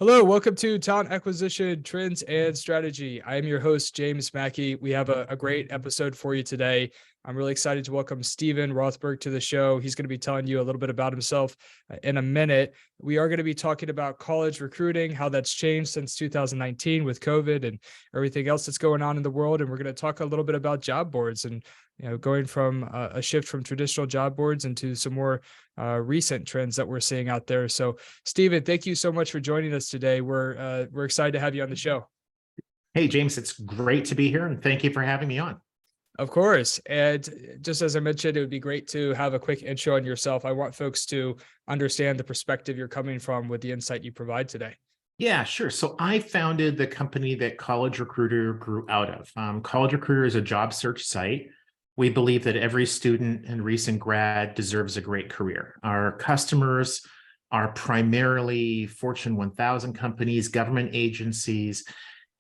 Hello, welcome to Talent Acquisition Trends and Strategy. I am your host, James Mackey. We have a great episode for you today. I'm really excited to welcome Steven Rothberg to the show. He's going to be telling you a little bit about himself in a minute. We are going to be talking about college recruiting, how that's changed since 2019 with COVID and everything else that's going on in the world. And we're going to talk a little bit about job boards and going from a shift from traditional job boards into some more recent trends that we're seeing out there. So, Steven, thank you so much for joining us today. We're excited to have you on the show. Hey, James, it's great to be here, and thank you for having me on. Of course. And just as I mentioned, it would be great to have a quick intro on yourself. I want folks to understand the perspective you're coming from with the insight you provide today. Yeah, sure. So I founded the company that College Recruiter grew out of. College Recruiter is a job search site. We believe that every student and recent grad deserves a great career. Our customers are primarily Fortune 1000 companies, government agencies,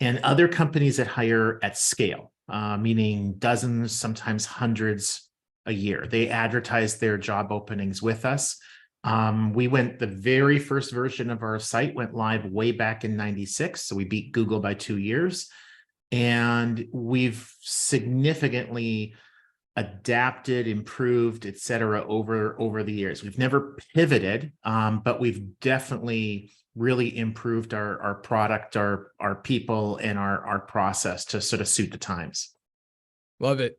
and other companies that hire at scale, meaning dozens, sometimes hundreds a year. They advertise their job openings with us. The very first version of our site went live way back in 96. So we beat Google by 2 years. And we've significantly adapted, improved, et cetera, over the years. We've never pivoted, but we've definitely really improved our product, our people, and our process to sort of suit the times. Love it.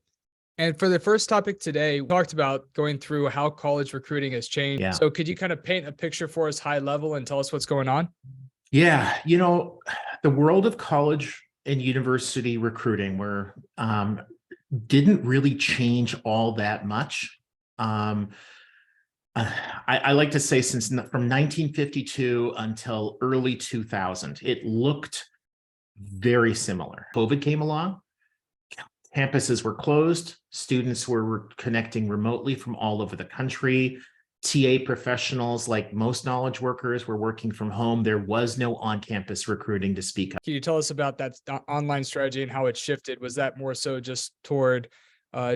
And for the first topic today, we talked about going through how college recruiting has changed. Yeah. So could you kind of paint a picture for us high level and tell us what's going on? Yeah, the world of college and university recruiting didn't really change all that much. I like to say from 1952 until early 2000, it looked very similar. COVID came along, campuses were closed, students were connecting remotely from all over the country. TA professionals, like most knowledge workers, were working from home. There was no on-campus recruiting to speak of. Can you tell us about that online strategy and how it shifted? Was that more so just toward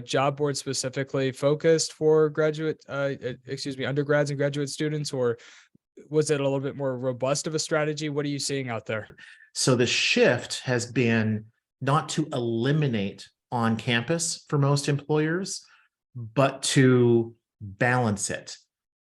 job board specifically focused for undergrads and graduate students, or was it a little bit more robust of a strategy? What are you seeing out there? So the shift has been not to eliminate on campus for most employers, but to balance it.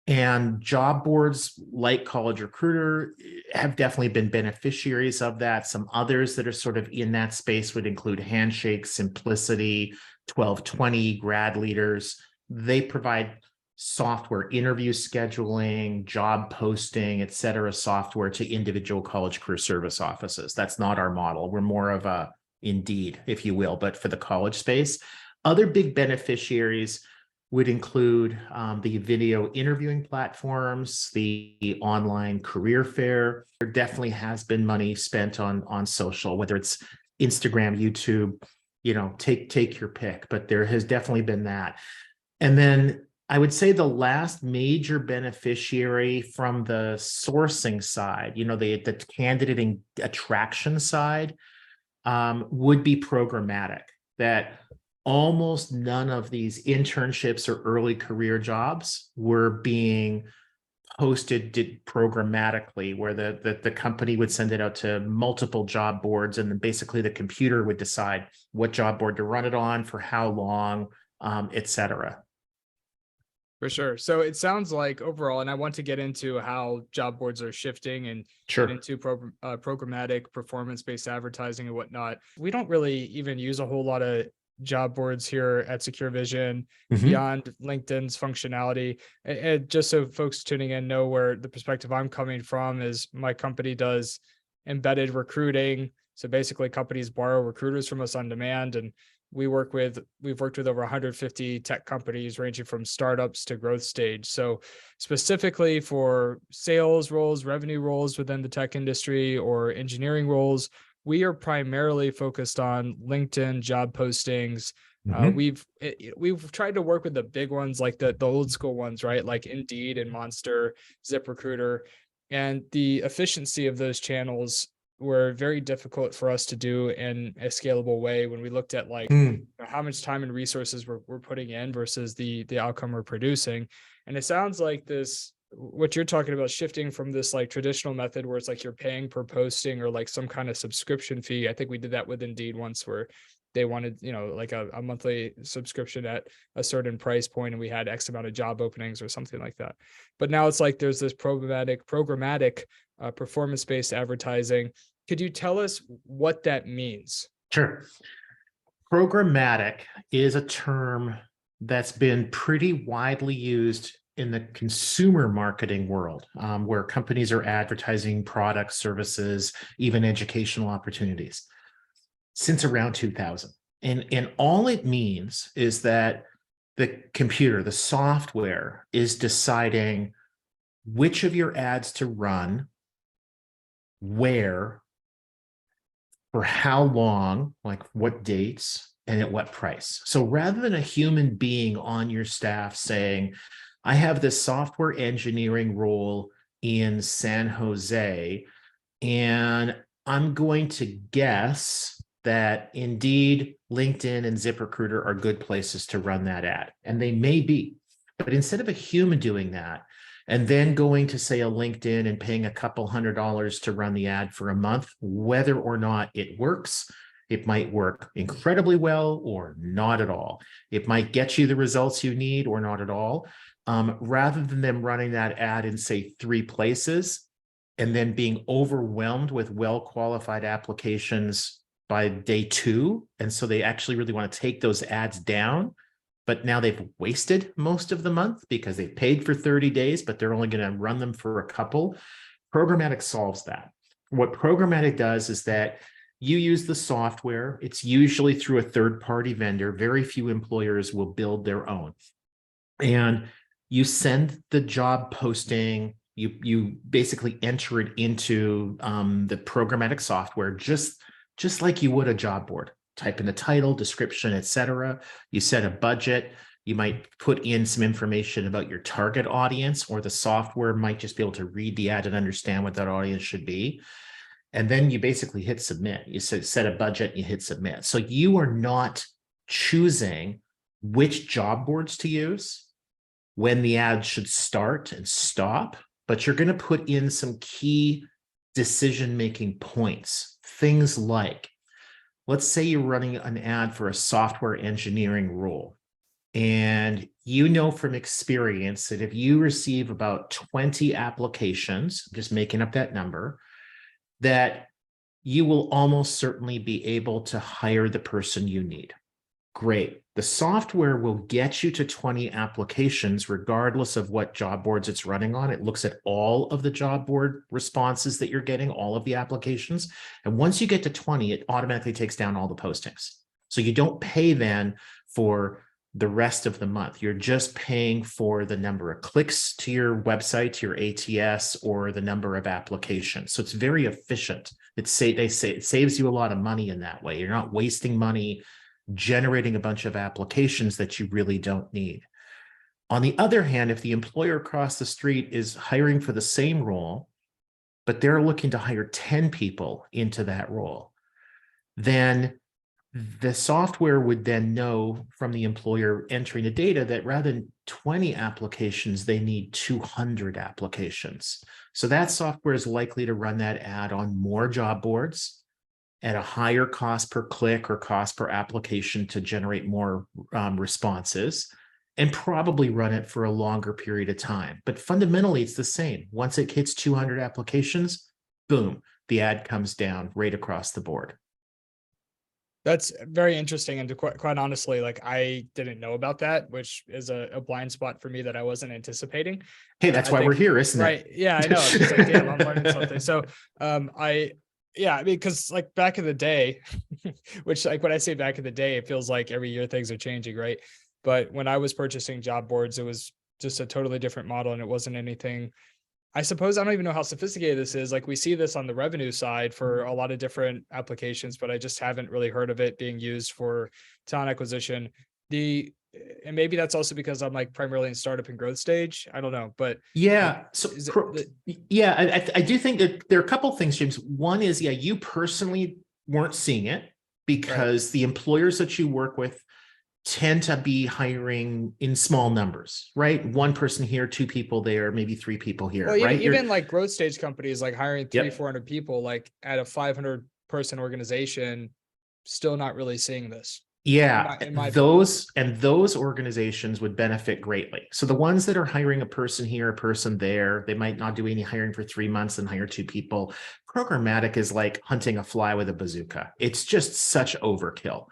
And job boards like College Recruiter have definitely been beneficiaries of that. Some others that are sort of in that space would include Handshake, Simplicity, 1220, Grad Leaders. They provide software, interview scheduling, job posting, et cetera, software to individual college career service offices. That's not our model. We're more of a Indeed, if you will, but for the college space. Other big beneficiaries would include the video interviewing platforms, the online career fair. There definitely has been money spent on social, whether it's Instagram, YouTube, take your pick, but there has definitely been that. And then I would say the last major beneficiary from the sourcing side, the candidate and attraction side, would be programmatic. That almost none of these internships or early career jobs were being posted programmatically, where the company would send it out to multiple job boards, and then basically the computer would decide what job board to run it on, for how long, et cetera. For sure. So it sounds like overall, and I want to get into how job boards are shifting and Sure. get into programmatic performance-based advertising and whatnot. We don't really even use a whole lot of job boards here at SecureVision beyond LinkedIn's functionality. And just so folks tuning in know where the perspective I'm coming from is, my company does embedded recruiting. So basically companies borrow recruiters from us on demand, and we've worked with over 150 tech companies ranging from startups to growth stage. So specifically for sales roles, revenue roles within the tech industry, or engineering roles, we are primarily focused on LinkedIn job postings. We've tried to work with the big ones, like the old school ones, right? Like Indeed and Monster, ZipRecruiter, and the efficiency of those channels were very difficult for us to do in a scalable way when we looked at how much time and resources we're putting in versus the outcome we're producing. And it sounds like this what you're talking about, shifting from this like traditional method where it's like you're paying per posting or like some kind of subscription fee. I think we did that with Indeed once, where they wanted, like a monthly subscription at a certain price point, and we had X amount of job openings or something like that. But now it's like there's this programmatic performance-based advertising. Could you tell us what that means? Sure. Programmatic is a term that's been pretty widely used in the consumer marketing world, where companies are advertising products, services, even educational opportunities since around 2000. And all it means is that the computer, the software, is deciding which of your ads to run, where, for how long, like what dates, and at what price. So rather than a human being on your staff saying, I have this software engineering role in San Jose, and I'm going to guess that Indeed, LinkedIn, and ZipRecruiter are good places to run that ad. And they may be. But instead of a human doing that, and then going to, say, a LinkedIn and paying a couple $100 to run the ad for a month, whether or not it works, it might work incredibly well or not at all. It might get you the results you need or not at all. Rather than them running that ad in, say, 3 places and then being overwhelmed with well-qualified applications by day 2. And so they actually really want to take those ads down, but now they've wasted most of the month because they've paid for 30 days, but they're only going to run them for a couple. Programmatic solves that. What programmatic does is that you use the software. It's usually through a third-party vendor. Very few employers will build their own. And you send the job posting, you basically enter it into the programmatic software, just like you would a job board. Type in the title, description, etc. You set a budget. You might put in some information about your target audience, or the software might just be able to read the ad and understand what that audience should be. And then you basically hit submit. You set a budget, you hit submit. So you are not choosing which job boards to use, when the ad should start and stop, but you're going to put in some key decision-making points. Things like, let's say you're running an ad for a software engineering role, and you know from experience that if you receive about 20 applications, just making up that number, that you will almost certainly be able to hire the person you need. Great. The software will get you to 20 applications regardless of what job boards it's running on. It looks at all of the job board responses that you're getting, all of the applications. And once you get to 20, it automatically takes down all the postings. So you don't pay then for the rest of the month. You're just paying for the number of clicks to your website, to your ATS, or the number of applications. So it's very efficient. They say it saves you a lot of money in that way. You're not wasting money generating a bunch of applications that you really don't need. On the other hand, if the employer across the street is hiring for the same role, but they're looking to hire 10 people into that role, then the software would then know from the employer entering the data that rather than 20 applications, they need 200 applications. So that software is likely to run that ad on more job boards at a higher cost per click or cost per application to generate more responses, and probably run it for a longer period of time. But fundamentally, it's the same. Once it hits 200 applications, boom, the ad comes down right across the board. That's very interesting. And to quite honestly, like, I didn't know about that, which is a blind spot for me that I wasn't anticipating. Hey, that's why we're here, isn't it? Right. Yeah, I know. I'm just like, damn, I'm learning something. So yeah, I mean, because like back in the day, which, like, when I say back in the day, it feels like every year things are changing, right? But when I was purchasing job boards, it was just a totally different model, and it wasn't anything. I suppose I don't even know how sophisticated this is. Like, we see this on the revenue side for a lot of different applications, but I just haven't really heard of it being used for talent acquisition. And maybe that's also because I'm like primarily in startup and growth stage. I don't know, but yeah. So I do think that there are a couple of things, James. One is, you personally weren't seeing it because the employers that you work with tend to be hiring in small numbers, right? One person here, two people there, maybe three people here, Well, right? even like growth stage companies, like hiring 300, Yep. 400 people, like at a 500-person organization, still not really seeing this. Yeah, In my opinion. those organizations would benefit greatly. So the ones that are hiring a person here, a person there, they might not do any hiring for 3 months and hire two people. Programmatic is like hunting a fly with a bazooka. It's just such overkill.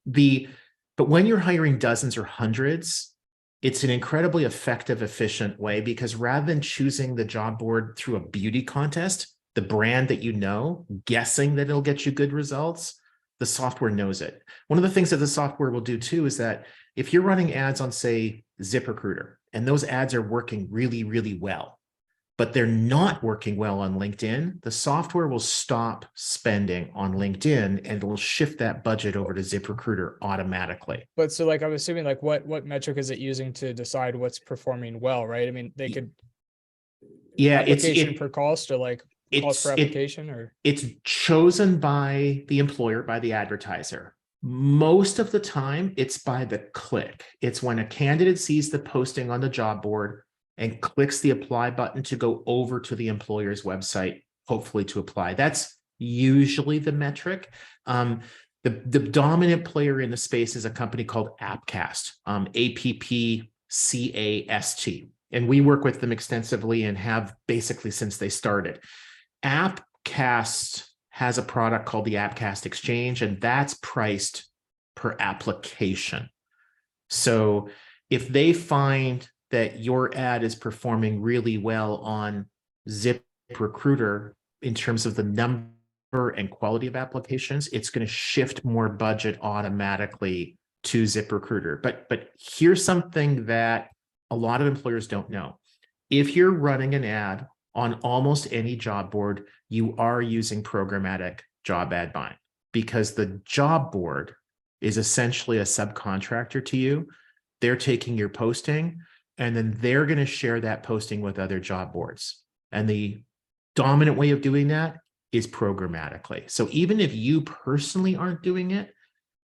But when you're hiring dozens or hundreds, it's an incredibly effective, efficient way, because rather than choosing the job board through a beauty contest, the brand that you know, guessing that it'll get you good results, the software knows it. One of the things that the software will do too is that if you're running ads on, say, ZipRecruiter, and those ads are working really, really well, but they're not working well on LinkedIn, the software will stop spending on LinkedIn and it'll shift that budget over to ZipRecruiter automatically. But so like, I'm assuming like what metric is it using to decide what's performing well, right? I mean, they could Yeah, application per cost, or like cost per it's application, or it's chosen by the employer, by the advertiser. Most of the time, it's by the click. It's when a candidate sees the posting on the job board and clicks the apply button to go over to the employer's website, hopefully to apply. That's usually the metric. The dominant player in the space is a company called Appcast, APPCAST. And we work with them extensively and have basically since they started. Appcast has a product called the Appcast Exchange, and that's priced per application. So if they find that your ad is performing really well on ZipRecruiter in terms of the number and quality of applications, it's going to shift more budget automatically to ZipRecruiter. But here's something that a lot of employers don't know. If you're running an ad on almost any job board, you are using programmatic job ad buying, because the job board is essentially a subcontractor to you. They're taking your posting and then they're going to share that posting with other job boards. And the dominant way of doing that is programmatically. So even if you personally aren't doing it,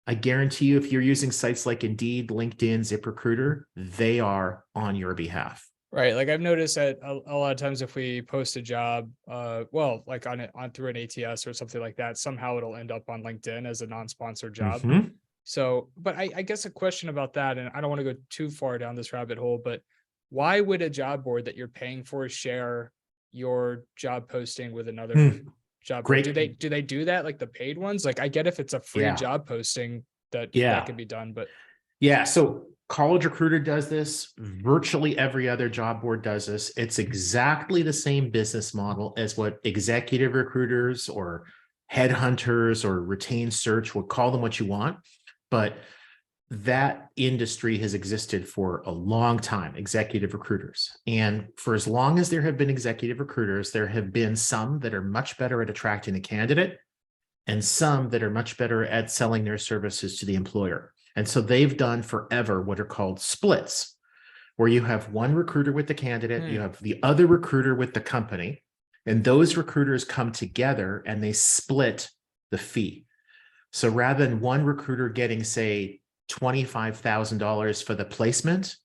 I guarantee you, if you're using sites like Indeed, LinkedIn, ZipRecruiter, they are on your behalf. right? Like I've noticed that a lot of times if we post a job, well, like on through an ATS or something like that, somehow it'll end up on LinkedIn as a non-sponsored job. Mhm. So, but I guess a question about that, and I don't want to go too far down this rabbit hole, but why would a job board that you're paying for share your job posting with another job board? Great. Do they do that like the paid ones? Like I get if it's a free Yeah. job posting that Yeah. can be done, but Yeah. So College Recruiter does this. Virtually every other job board does this. It's exactly the same business model as what executive recruiters or headhunters or retained search, will call them what you want. But that industry has existed for a long time, executive recruiters. And for as long as there have been executive recruiters, there have been some that are much better at attracting a candidate and some that are much better at selling their services to the employer. And so they've done forever what are called splits, where you have one recruiter with the candidate, you have the other recruiter with the company, and those recruiters come together and they split the fee. So rather than one recruiter getting, say, $25,000 for the placement,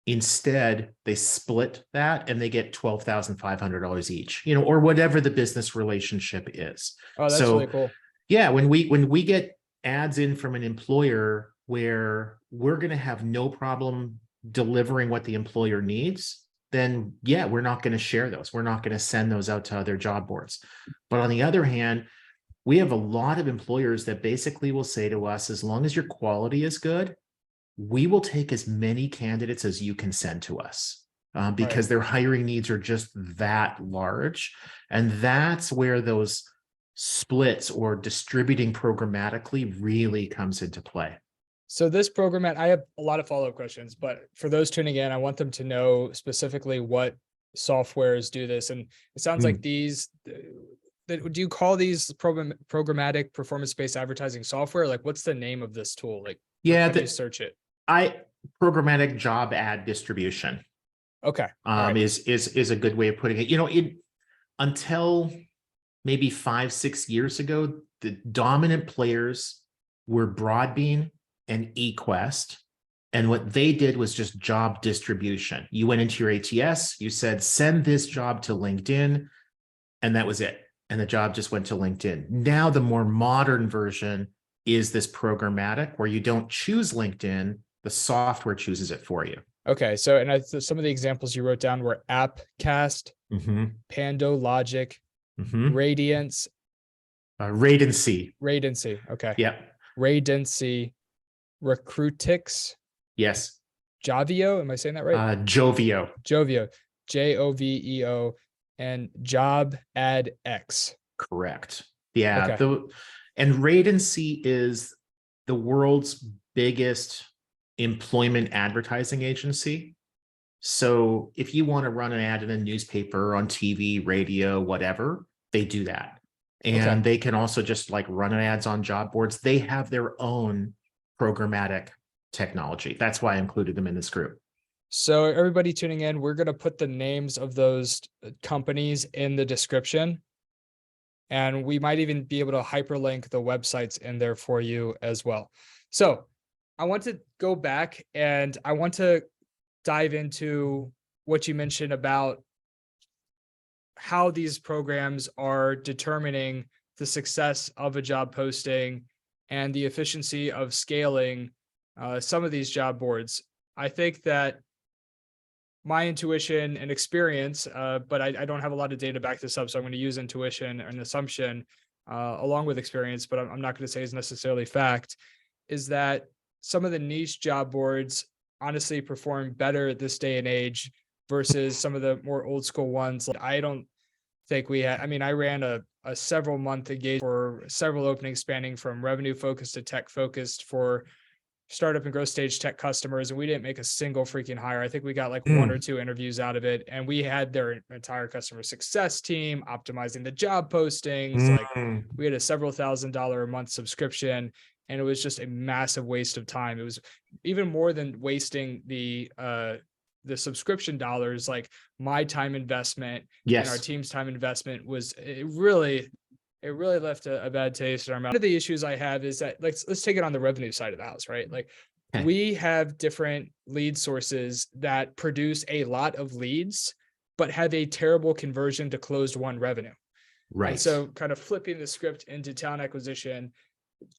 instead they split that and they get $12,500 each, or whatever the business relationship is. oh, that's So really cool. yeah, when we get ads in from an employer where we're going to have no problem delivering what the employer needs, then yeah, we're not going to share those. We're not going to send those out to other job boards. But on the other hand, we have a lot of employers that basically will say to us, as long as your quality is good, we will take as many candidates as you can send to us, because their hiring needs are just that large. And that's where those splits or distributing programmatically really comes into play. So this program, I have a lot of follow-up questions, but for those tuning in, I want them to know specifically what softwares do this. And it sounds like these, do you call these programmatic performance-based advertising software? Like what's the name of this tool? Like, Yeah, how do you search it? Programmatic job ad distribution. Okay. Right. Is a good way of putting it. Until maybe 5-6 years ago, the dominant players were Broadbean and eQuest. And what they did was just job distribution. You went into your ATS, you said, send this job to LinkedIn, and that was it. And the job just went to LinkedIn. Now, the more modern version is this programmatic, where you don't choose LinkedIn, the software chooses it for you. Okay. So, some of the examples you wrote down were AppCast, Pando Logic, Radiance, Radency. Okay. Yep. Radency, Recruitix. Yes. Javio. Am I saying that right? Jovio. Jovio. Joveo. And JobAdX. Correct. Yeah. Okay. And Radency is the world's biggest employment advertising agency. So if you want to run an ad in a newspaper, on TV, radio, whatever, they do that. And they can also just like run ads on job boards. They have their own programmatic technology. That's why I included them in this group. So everybody tuning in, we're going to put the names of those companies in the description. And we might even be able to hyperlink the websites in there for you as well. So I want to go back and I want to dive into what you mentioned about how these programs are determining the success of a job posting and the efficiency of scaling some of these job boards. I think that my intuition and experience, but I don't have a lot of data to back this up, so I'm going to use intuition and assumption along with experience, but I'm not going to say is necessarily fact, is that some of the niche job boards honestly perform better at this day and age versus some of the more old school ones. I don't think we had, I ran a several month engagement for several openings spanning from revenue focused to tech focused for startup and growth stage tech customers, and we didn't make a single freaking hire. I think we got like 1 or 2 interviews out of it, and we had their entire customer success team optimizing the job postings. Like we had a several $1,000s a month subscription, and it was just a massive waste of time. It was even more than wasting the subscription dollars. Like my time investment and our team's time investment was it really left a bad taste in our mouth. One of the issues I have is that let's take it on the revenue side of the house, right? Like we have different lead sources that produce a lot of leads, but have a terrible conversion to closed won revenue. Right. And so kind of flipping the script into talent acquisition,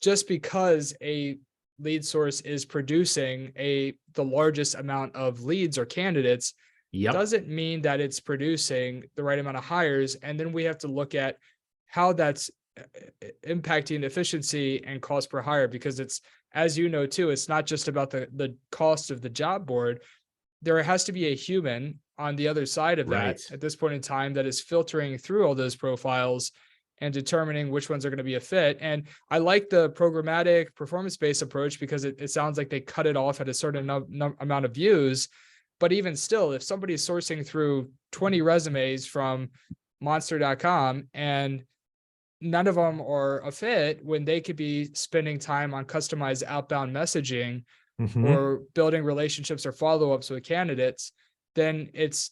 just because a lead source is producing the largest amount of leads or candidates doesn't mean that it's producing the right amount of hires. And then we have to look at how that's impacting efficiency and cost per hire, because it's, as you know, too, it's not just about the cost of the job board. There has to be a human on the other side of that at this point in time that is filtering through all those profiles and determining which ones are going to be a fit. And I like the programmatic performance-based approach because it sounds like they cut it off at a certain amount of views. But even still, if somebody is sourcing through 20 resumes from monster.com and none of them are a fit, when they could be spending time on customized outbound messaging or building relationships or follow-ups with candidates, then it's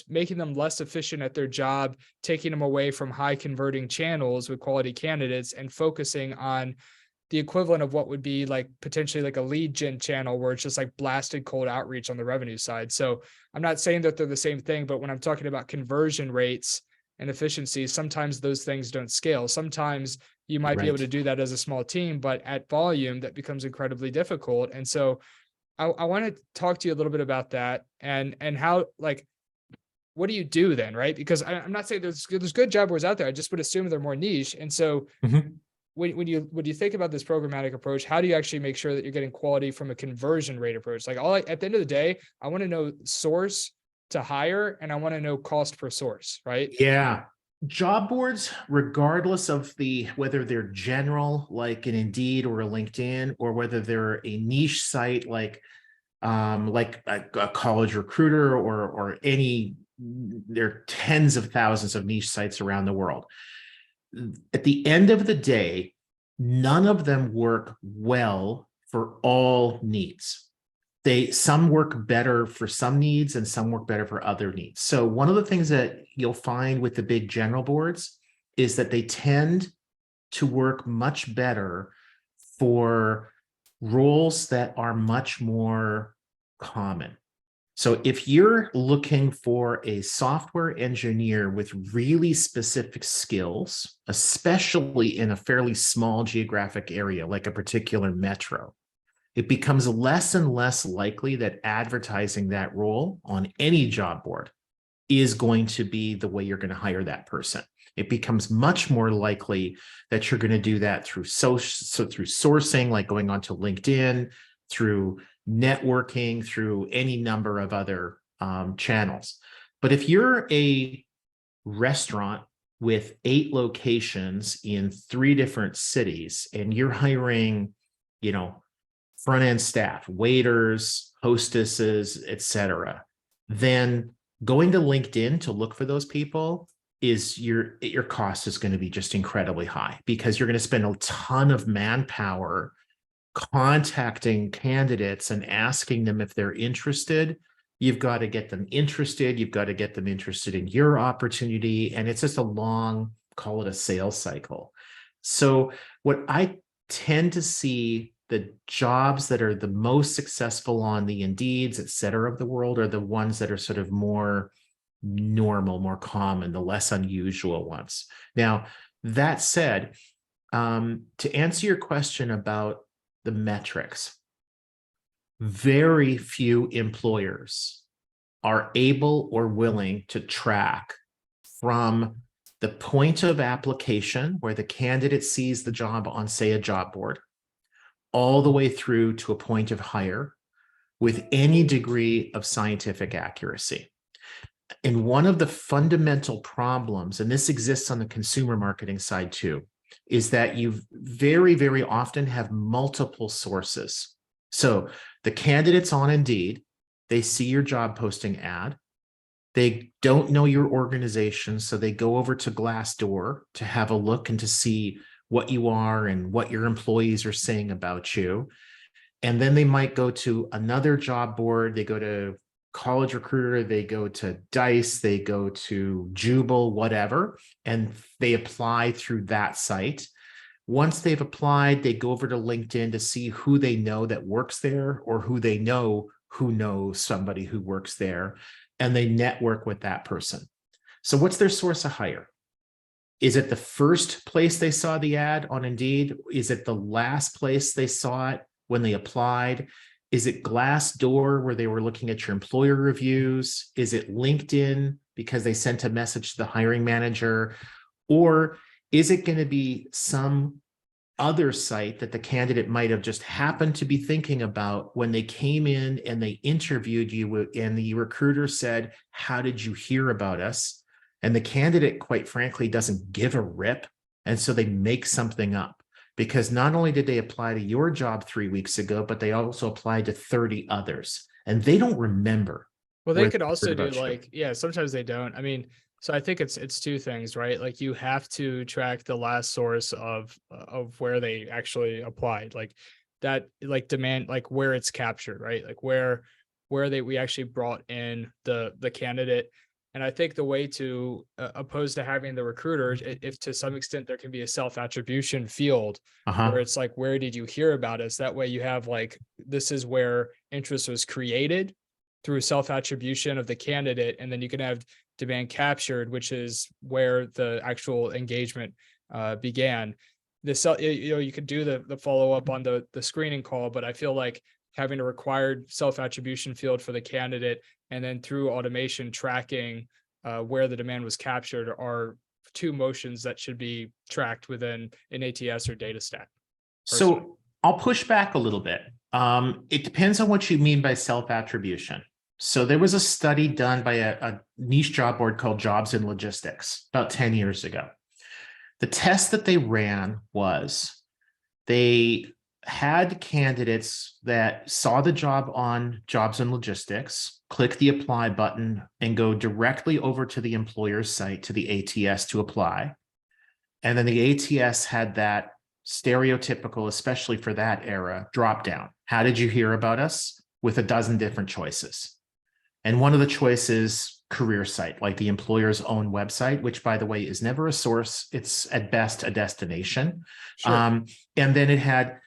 making them less efficient at their job, taking them away from high converting channels with quality candidates and focusing on the equivalent of what would be like potentially like a lead gen channel where it's just like blasted cold outreach on the revenue side. So I'm not saying that they're the same thing, but when I'm talking about conversion rates and efficiency, sometimes those things don't scale. Sometimes you might be able to do that as a small team, but at volume that becomes incredibly difficult. And so I want to talk to you a little bit about that and how, like, what do you do then? Right. Because I'm not saying there's good job boards out there. I just would assume they're more niche. And so when you think about this programmatic approach, how do you actually make sure that you're getting quality from a conversion rate approach? Like at the end of the day, I want to know source to hire, and I want to know cost per source, right? Yeah. Job boards, regardless of whether they're general, like an Indeed or a LinkedIn, or whether they're a niche site like a college recruiter or any, there are tens of thousands of niche sites around the world. At the end of the day, none of them work well for all needs. Some work better for some needs and some work better for other needs. So one of the things that you'll find with the big general boards is that they tend to work much better for roles that are much more common. So if you're looking for a software engineer with really specific skills, especially in a fairly small geographic area, like a particular metro, it becomes less and less likely that advertising that role on any job board is going to be the way you're going to hire that person. It becomes much more likely that you're going to do that through through sourcing, like going onto LinkedIn, through networking, through any number of other channels. But if you're a restaurant with 8 locations in 3 different cities and you're hiring, front end staff, waiters, hostesses, etc., then going to LinkedIn to look for those people is your cost is going to be just incredibly high, because you're going to spend a ton of manpower contacting candidates and asking them if they're interested. You've got to get them interested. You've got to get them interested in your opportunity. And it's just a long, call it a sales cycle. So what I tend to see, the jobs that are the most successful on the Indeeds, et cetera, of the world are the ones that are sort of more normal, more common, the less unusual ones. Now, that said, to answer your question about the metrics, very few employers are able or willing to track from the point of application where the candidate sees the job on, say, a job board, all the way through to a point of hire with any degree of scientific accuracy. And one of the fundamental problems, and this exists on the consumer marketing side too, is that you very, very often have multiple sources. So the candidates on Indeed, they see your job posting ad. They don't know your organization, so they go over to Glassdoor to have a look and to see what you are and what your employees are saying about you. And then they might go to another job board. They go to College Recruiter, they go to Dice, they go to Jubal, whatever, and they apply through that site. Once they've applied, they go over to LinkedIn to see who they know that works there, or who they know who knows somebody who works there, and they network with that person. So what's their source of hire? Is it the first place they saw the ad on Indeed? Is it the last place they saw it when they applied? Is it Glassdoor where they were looking at your employer reviews? Is it LinkedIn because they sent a message to the hiring manager? Or is it going to be some other site that the candidate might have just happened to be thinking about when they came in and they interviewed you, and the recruiter said, "How did you hear about us?" And the candidate, quite frankly, doesn't give a rip. And so they make something up. Because not only did they apply to your job 3 weeks ago, but they also applied to 30 others, and they don't remember. Well, they could also do sometimes they don't. I mean, so I think it's 2 things, right? Like, you have to track the last source of where they actually applied, like that, like demand, like where it's captured, right? Like where we actually brought in the candidate. And I think the way to, opposed to having the recruiters, if to some extent there can be a self-attribution field where it's like, where did you hear about us? That way you have like, this is where interest was created through self-attribution of the candidate. And then you can have demand captured, which is where the actual engagement began. You could do the follow-up on the screening call, but I feel like having a required self-attribution field for the candidate, and then through automation tracking where the demand was captured, are 2 motions that should be tracked within an ATS or data stack. Personally. So I'll push back a little bit. It depends on what you mean by self-attribution. So there was a study done by a niche job board called Jobs in Logistics about 10 years ago. The test that they ran was they had candidates that saw the job on Jobs and Logistics, click the apply button, and go directly over to the employer's site, to the ATS, to apply. And then the ATS had that stereotypical, especially for that era, drop down. How did you hear about us? With a dozen different choices. And one of the choices, career site, like the employer's own website, which, by the way, is never a source. It's at best a destination. Sure. And then it had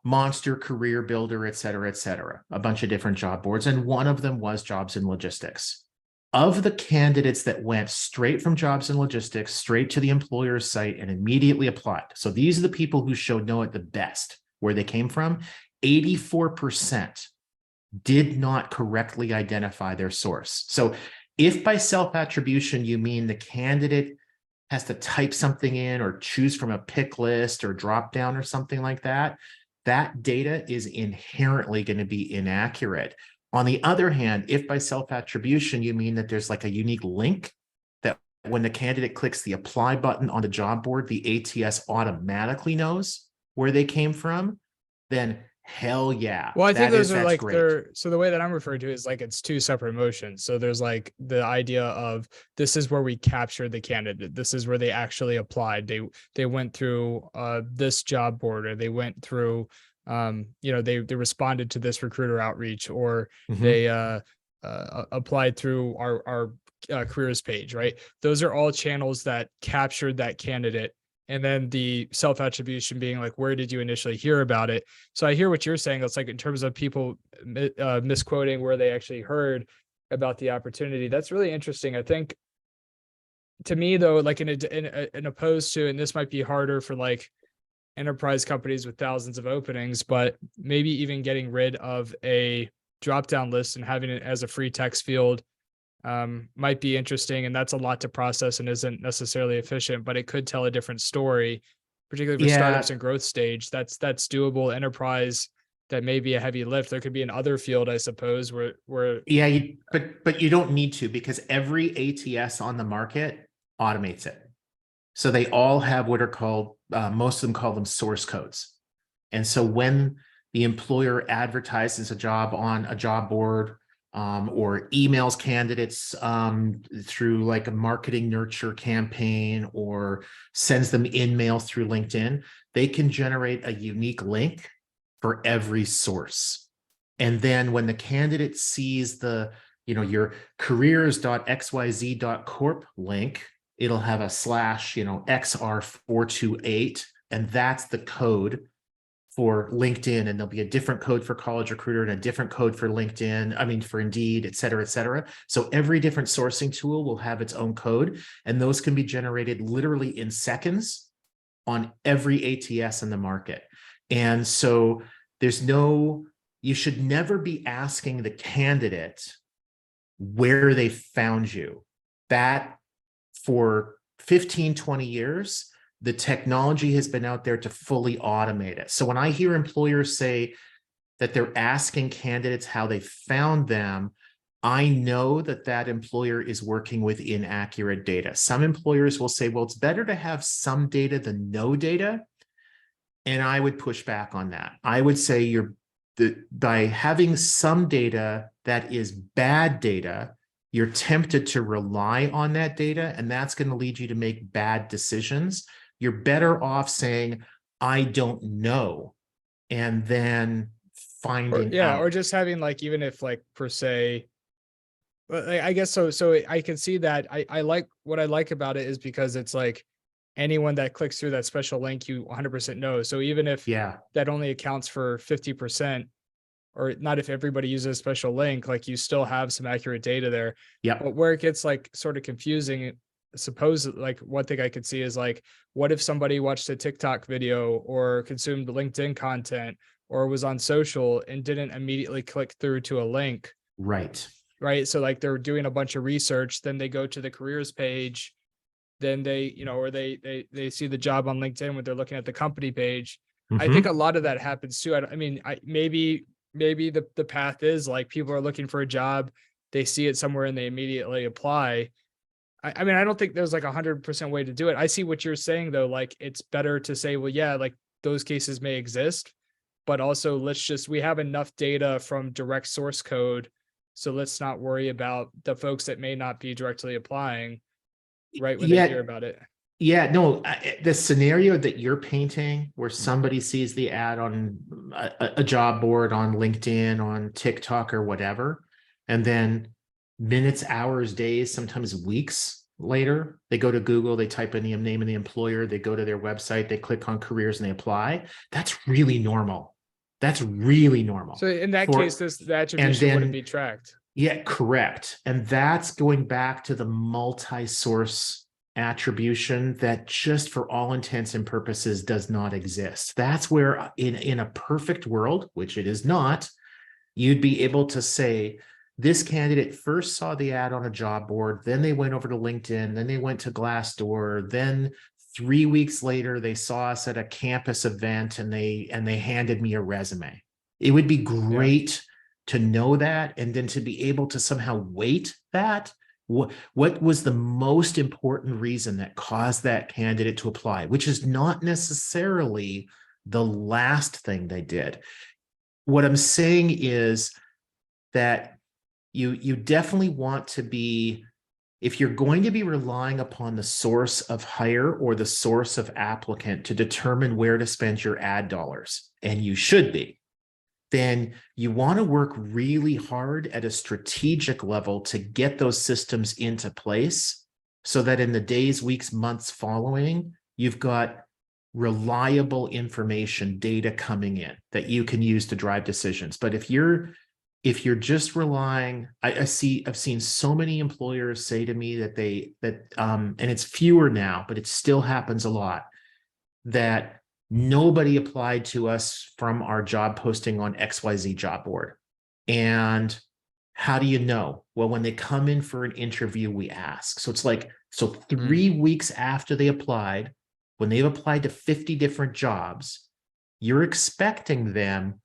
Monster Career Builder, et cetera, a bunch of different job boards. And one of them was Jobs and Logistics. Of the candidates that went straight from Jobs and Logistics, straight to the employer's site and immediately applied. So these are the people who showed know it the best where they came from. 84% did not correctly identify their source. So if by self-attribution, you mean the candidate has to type something in or choose from a pick list or drop down or something like that, that data is inherently going to be inaccurate. On the other hand, if by self-attribution, you mean that there's like a unique link that when the candidate clicks the apply button on the job board, the ATS automatically knows where they came from, then hell yeah. Well, I think those are that's like great. so the way that I'm referring to is like it's two separate motions. So there's like the idea of this is where we captured the candidate. This is where they actually applied. They went through this job board, or they went through they responded to this recruiter outreach, or they applied through our careers page, right? Those are all channels that captured that candidate. And then the self-attribution being like, where did you initially hear about it? So I hear what you're saying. It's like in terms of people misquoting where they actually heard about the opportunity. That's really interesting. I think to me though, like in opposed to, and this might be harder for like enterprise companies with thousands of openings, but maybe even getting rid of a drop-down list and having it as a free text field might be interesting. And that's a lot to process and isn't necessarily efficient, but it could tell a different story, particularly for startups and growth stage. That's doable. Enterprise, that may be a heavy lift. There could be another field, I suppose, where but you don't need to, because every ATS on the market automates it. So they all have what are called, most of them call them source codes. And so when the employer advertises a job on a job board, or emails candidates through like a marketing nurture campaign, or sends them in mail through LinkedIn, they can generate a unique link for every source. And then when the candidate sees the, your careers.xyz.corp link, it'll have a slash, XR428, and that's the code for LinkedIn, and there'll be a different code for College Recruiter and a different code for LinkedIn, for Indeed, et cetera, et cetera. So every different sourcing tool will have its own code, and those can be generated literally in seconds on every ATS in the market. And so you should never be asking the candidate where they found you. That for 15, 20 years, the technology has been out there to fully automate it. So when I hear employers say that they're asking candidates how they found them, I know that employer is working with inaccurate data. Some employers will say, well, it's better to have some data than no data. And I would push back on that. I would say by having some data that is bad data, you're tempted to rely on that data, and that's going to lead you to make bad decisions. You're better off saying, I don't know, and then finding out. Or just having like, even if like per se, I guess so I can see that. I like what I like about it is because it's like anyone that clicks through that special link, you 100% know. So even if that only accounts for 50%, or not, if everybody uses a special link, like you still have some accurate data there. But where it gets like sort of confusing, suppose like one thing I could see is like, what if somebody watched a TikTok video or consumed LinkedIn content or was on social and didn't immediately click through to a link? Right. So like they're doing a bunch of research, then they go to the careers page, then they, or they see the job on LinkedIn when they're looking at the company page. I think a lot of that happens too. Maybe the path is like people are looking for a job, they see it somewhere and they immediately apply. I don't think there's like 100% way to do it. I see what you're saying though. Like it's better to say, well, yeah, like those cases may exist, but also we have enough data from direct source code. So let's not worry about the folks that may not be directly applying right when they hear about it. Yeah, no, the scenario that you're painting where somebody sees the ad on a job board on LinkedIn, on TikTok or whatever, and then minutes, hours, days, sometimes weeks later, they go to Google, they type in the name of the employer, they go to their website, they click on careers and they apply. That's really normal. That's really normal. So in that case, the And attribution wouldn't then, be tracked. yeah, correct. And that's going back to the multi-source attribution that just for all intents and purposes does not exist. That's where in a perfect world, which it is not, you'd be able to say, this candidate first saw the ad on a job board, then they went over to LinkedIn, then they went to Glassdoor, then 3 weeks later, they saw us at a campus event and they handed me a resume. It would be great to know that, and then to be able to somehow weight that. What was the most important reason that caused that candidate to apply, which is not necessarily the last thing they did. What I'm saying is that you definitely want to be, if you're going to be relying upon the source of hire or the source of applicant to determine where to spend your ad dollars, and you should be, then you want to work really hard at a strategic level to get those systems into place so that in the days, weeks, months following, you've got reliable information, data coming in that you can use to drive decisions. But if you're just relying, I've seen so many employers say to me that and it's fewer now, but it still happens a lot, that nobody applied to us from our job posting on XYZ job board. And how do you know? Well, when they come in for an interview, we ask. So it's like, 3 weeks after they applied, when they've applied to 50 different jobs, you're expecting them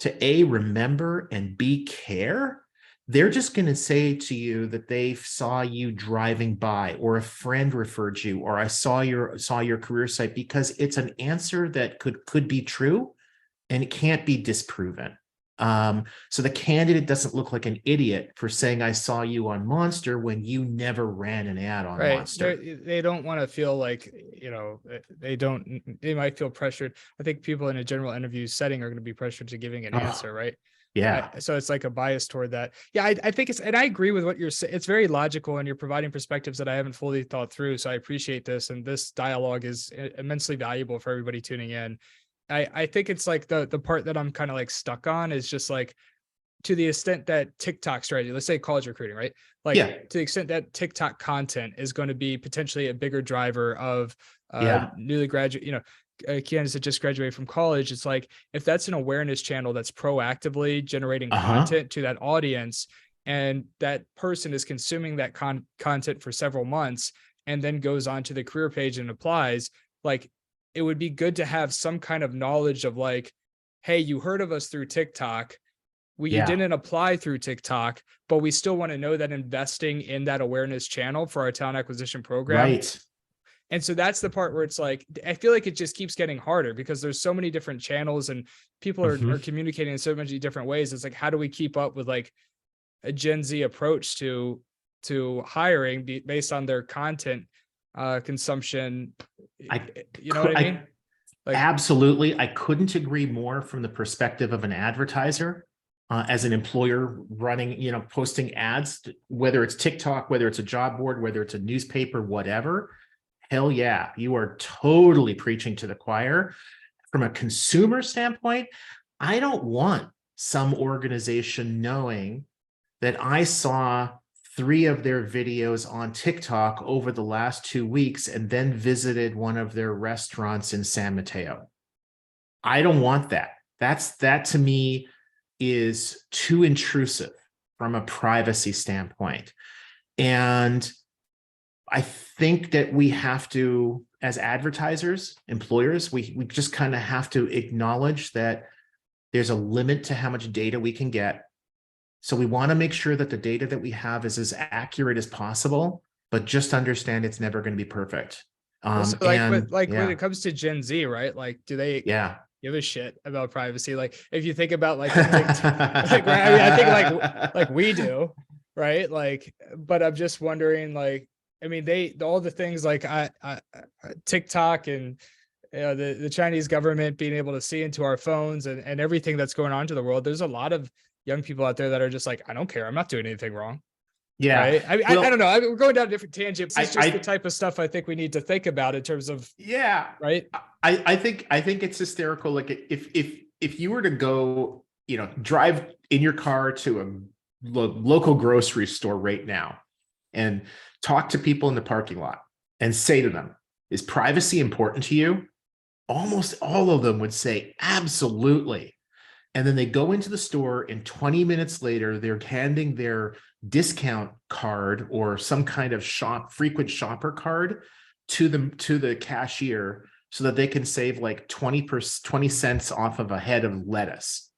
to remember and care. They're just going to say to you that they saw you driving by, or a friend referred you, or I saw your career site, because it's an answer that could be true and it can't be disproven. So the candidate doesn't look like an idiot for saying I saw you on Monster when you never ran an ad on Monster. They don't want to feel like, they might feel pressured. I think people in a general interview setting are going to be pressured to giving an answer, right? Yeah. So it's like a bias toward that. Yeah, I think and I agree with what you're saying. It's very logical, and you're providing perspectives that I haven't fully thought through. So I appreciate this. And this dialogue is immensely valuable for everybody tuning in. I think it's like the part that I'm kind of like stuck on is just like, to the extent that TikTok strategy, let's say college recruiting, right? Like to the extent that TikTok content is going to be potentially a bigger driver of newly graduate, candidates that just graduated from college. It's like, if that's an awareness channel that's proactively generating content to that audience, and that person is consuming that content for several months and then goes on to the career page and applies, like, it would be good to have some kind of knowledge of like, hey, you heard of us through TikTok. You didn't apply through TikTok, but we still want to know that investing in that awareness channel for our talent acquisition program. Right. And so that's the part where it's like, I feel like it just keeps getting harder because there's so many different channels and people are communicating in so many different ways. It's like, how do we keep up with like a Gen Z approach to hiring based on their content consumption? You know what I mean? Like, absolutely. I couldn't agree more from the perspective of an advertiser. As an employer running, posting ads, whether it's TikTok, whether it's a job board, whether it's a newspaper, whatever, hell yeah, you are totally preaching to the choir. From a consumer standpoint, I don't want some organization knowing that I saw 3 of their videos on TikTok over the last 2 weeks and then visited one of their restaurants in San Mateo. I don't want that. That to me is too intrusive from a privacy standpoint. And I think that we have to, as advertisers, employers, we just kind of have to acknowledge that there's a limit to how much data we can get. So we want to make sure that the data that we have is as accurate as possible, but just understand it's never going to be perfect. When it comes to Gen Z, right? Like, do they give a shit about privacy? Like, if you think about like, like, right? I mean, I think like we do, right? Like, but I'm just wondering, like, I mean, all the things like TikTok and the Chinese government being able to see into our phones and everything that's going on to the world. There's a lot of young people out there that are just like, I don't care. I'm not doing anything wrong. Yeah. Right. I don't Well, know. We're going down different tangents. It's just the I type of stuff I think we need to think about in terms of, yeah, right. I think it's hysterical. Like if you were to go, drive in your car to a local grocery store right now and talk to people in the parking lot and say to them, is privacy important to you? Almost all of them would say absolutely. And then they go into the store, and 20 minutes later, they're handing their discount card or some kind of frequent shopper card to the cashier so that they can save like 20 cents off of a head of lettuce.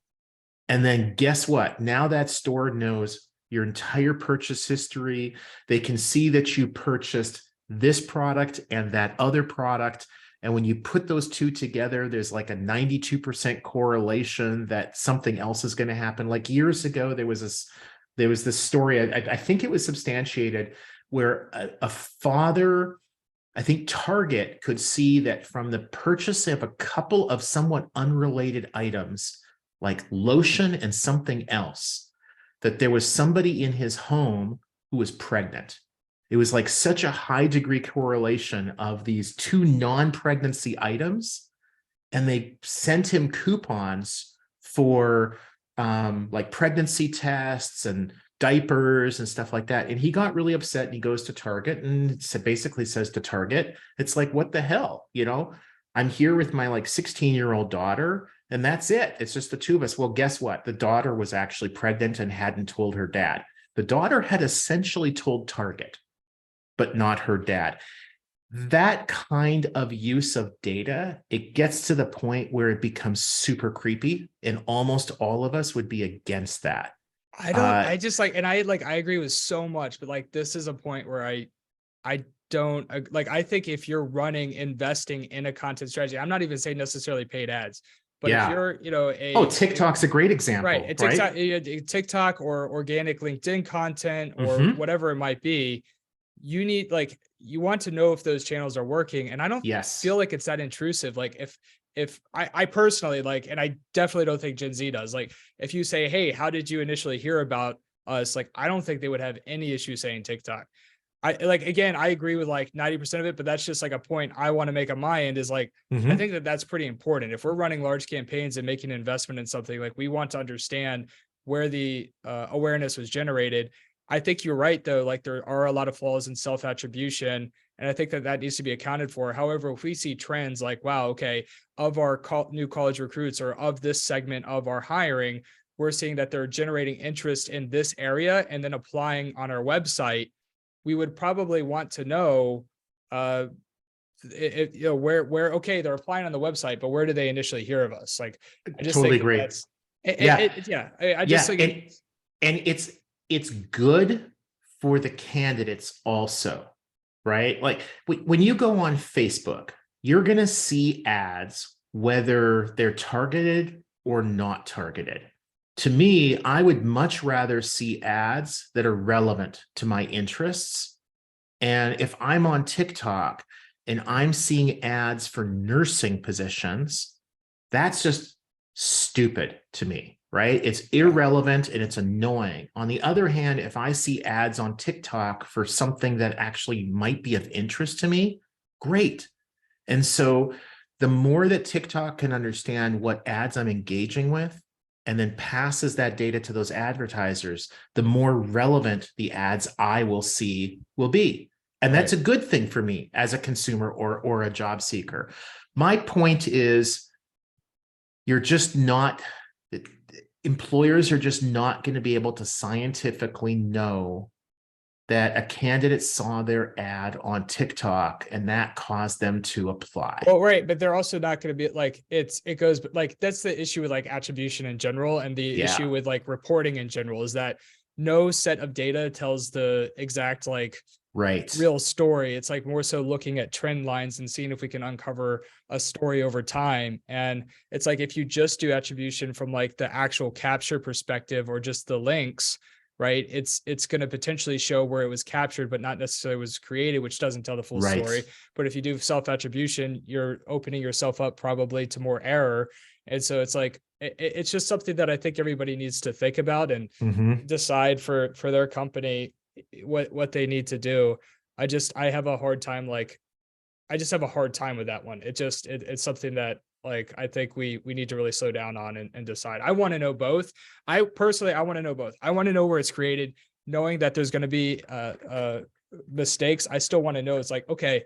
And then guess what? Now that store knows your entire purchase history. They can see that you purchased this product and that other product. And when you put those two together, there's like a 92% correlation that something else is going to happen. Like years ago, there was this story, I think it was substantiated, where a father, I think Target, could see that from the purchase of a couple of somewhat unrelated items, like lotion and something else, that there was somebody in his home who was pregnant. It was like such a high degree correlation of these two non-pregnancy items. And they sent him coupons for like pregnancy tests and diapers and stuff like that. And he got really upset, and he goes to Target and basically says to Target, it's like, what the hell? I'm here with my like 16-year-old daughter, and that's it. It's just the two of us. Well, guess what? The daughter was actually pregnant and hadn't told her dad. The daughter had essentially told Target, but not her dad. That kind of use of data, it gets to the point where it becomes super creepy, and almost all of us would be against that. I just like, and I agree with so much, but like, this is a point where I don't like, I think if you're investing in a content strategy, I'm not even saying necessarily paid ads, but if you're, TikTok's a great example, right? TikTok or organic LinkedIn content or whatever it might be, you need, like, you want to know if those channels are working. And I don't feel like it's that intrusive. Like if I personally, like, and I definitely don't think Gen Z does, like, if you say, hey, how did you initially hear about us? Like, I don't think they would have any issue saying TikTok. Again, I agree with like 90% of it, but that's just like a point I want to make on my end is like, I think that that's pretty important. If we're running large campaigns and making an investment in something, like, we want to understand where the awareness was generated. I think you're right, though. Like, there are a lot of flaws in self-attribution, and I think that needs to be accounted for. However, if we see trends like, wow, okay, of our new college recruits or of this segment of our hiring, we're seeing that they're generating interest in this area and then applying on our website, we would probably want to know, where, okay, they're applying on the website, but where do they initially hear of us? Like, I just totally think agree. that's, I just think and it's good for the candidates also, right? Like when you go on Facebook, you're going to see ads, whether they're targeted or not targeted. To me, I would much rather see ads that are relevant to my interests. And if I'm on TikTok and I'm seeing ads for nursing positions, that's just stupid to me, right? It's irrelevant and it's annoying. On the other hand, if I see ads on TikTok for something that actually might be of interest to me, great. And so the more that TikTok can understand what ads I'm engaging with and then passes that data to those advertisers, the more relevant the ads I will see will be. And that's a good thing for me as a consumer or a job seeker. My point is, employers are just not going to be able to scientifically know that a candidate saw their ad on TikTok and that caused them to apply. Well, right, but they're also not going to be like, it goes, like, that's the issue with like attribution in general, and the issue with like reporting in general is that no set of data tells the exact like real story. It's like more so looking at trend lines and seeing if we can uncover a story over time. And it's like, if you just do attribution from like the actual capture perspective or just the links, right, it's going to potentially show where it was captured, but not necessarily was created, which doesn't tell the full story. But if you do self-attribution, you're opening yourself up probably to more error. And so it's like, it's just something that I think everybody needs to think about and decide for their company. what they need to do. I have a hard time, like, I just have a hard time with that one. It's something that, like, I think we need to really slow down on and decide. I want to know both. I personally, I want to know both. I want to know where it's created, knowing that there's going to be mistakes. I still want to know, it's like, okay,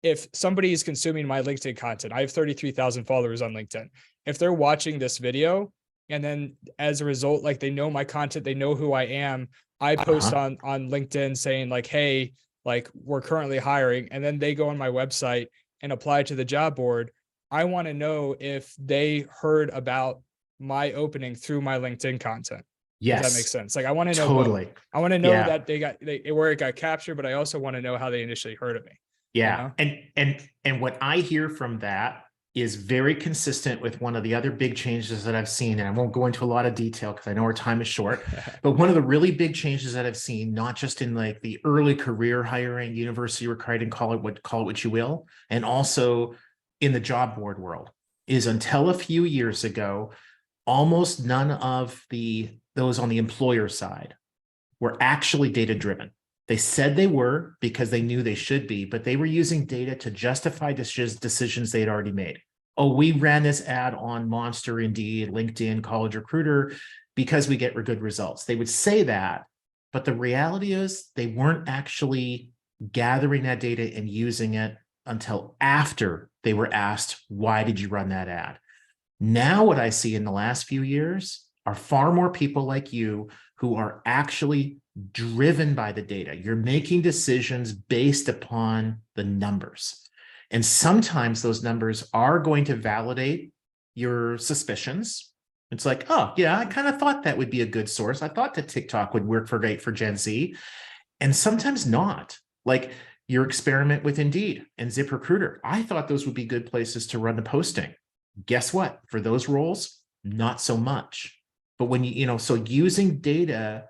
if somebody is consuming my LinkedIn content, I have 33,000 followers on LinkedIn. If they're watching this video and then as a result, like, they know my content, they know who I am, I post on LinkedIn saying like, hey, like, we're currently hiring, and then they go on my website and apply to the job board. I want to know if they heard about my opening through my LinkedIn content. If that makes Yes, sense. Like, I want to know both. totally. I want to know Yeah. that where it got captured, but I also want to know how they initially heard of me. Yeah. And what I hear from that is very consistent with one of the other big changes that I've seen. And I won't go into a lot of detail because I know our time is short, but one of the really big changes that I've seen, not just in like the early career hiring, university recruiting, call it what you will, and also in the job board world, is until a few years ago, almost none of those on the employer side were actually data driven. They said they were because they knew they should be, but they were using data to justify decisions they had already made. Oh, we ran this ad on Monster, Indeed, LinkedIn, College Recruiter because we get good results. They would say that, but the reality is they weren't actually gathering that data and using it until after they were asked, why did you run that ad? Now, what I see in the last few years are far more people like you who are actually driven by the data. You're making decisions based upon the numbers. And sometimes those numbers are going to validate your suspicions. It's like, oh, yeah, I kind of thought that would be a good source. I thought that TikTok would work great for Gen Z. And sometimes not. Like your experiment with Indeed and ZipRecruiter. I thought those would be good places to run the posting. Guess what? For those roles, not so much. But when so using data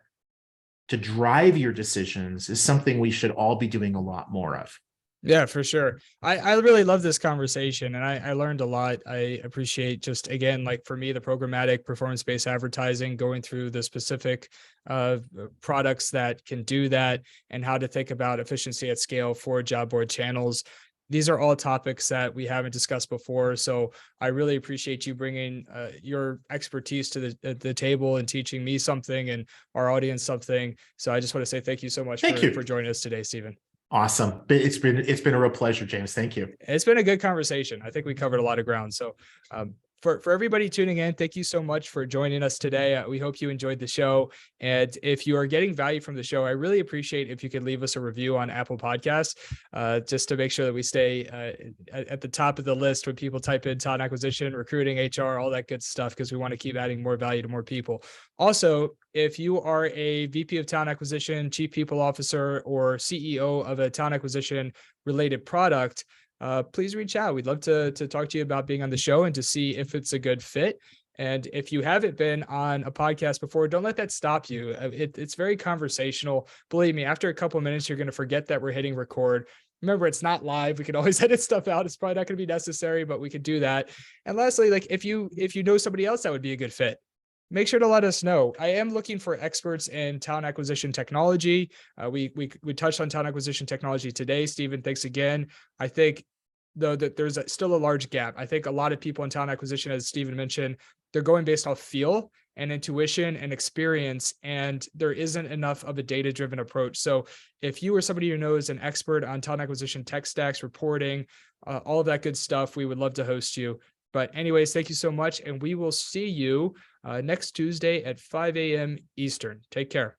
to drive your decisions is something we should all be doing a lot more of. Yeah, for sure. I really love this conversation, and I learned a lot. I appreciate, just again, like, for me, the programmatic performance-based advertising, going through the specific products that can do that and how to think about efficiency at scale for job board channels. These are all topics that we haven't discussed before. So I really appreciate you bringing your expertise to the table and teaching me something and our audience something. So I just want to say thank you so much for joining us today, Stephen. Awesome. It's been a real pleasure, James. Thank you. It's been a good conversation. I think we covered a lot of ground. So for everybody tuning in, thank you so much for joining us today. We hope you enjoyed the show. And if you are getting value from the show, I really appreciate if you could leave us a review on Apple Podcasts, just to make sure that we stay at the top of the list when people type in talent acquisition, recruiting, HR, all that good stuff, because we want to keep adding more value to more people. Also, if you are a VP of talent acquisition, chief people officer, or CEO of a talent acquisition related product, please reach out. We'd love to talk to you about being on the show and to see if it's a good fit. And if you haven't been on a podcast before, don't let that stop you. It's very conversational. Believe me, after a couple of minutes, you're going to forget that we're hitting record. Remember, it's not live. We can always edit stuff out. It's probably not going to be necessary, but we could do that. And lastly, like, if you know somebody else that would be a good fit, make sure to let us know. I am looking for experts in talent acquisition technology. We touched on talent acquisition technology today. Stephen, thanks again. I think, though, that there's still a large gap. I think a lot of people in talent acquisition, as Stephen mentioned, they're going based off feel and intuition and experience, and there isn't enough of a data-driven approach. So if you are somebody who knows an expert on talent acquisition tech stacks, reporting, all of that good stuff, we would love to host you. But anyways, thank you so much. And we will see you next Tuesday at 5 a.m. Eastern. Take care.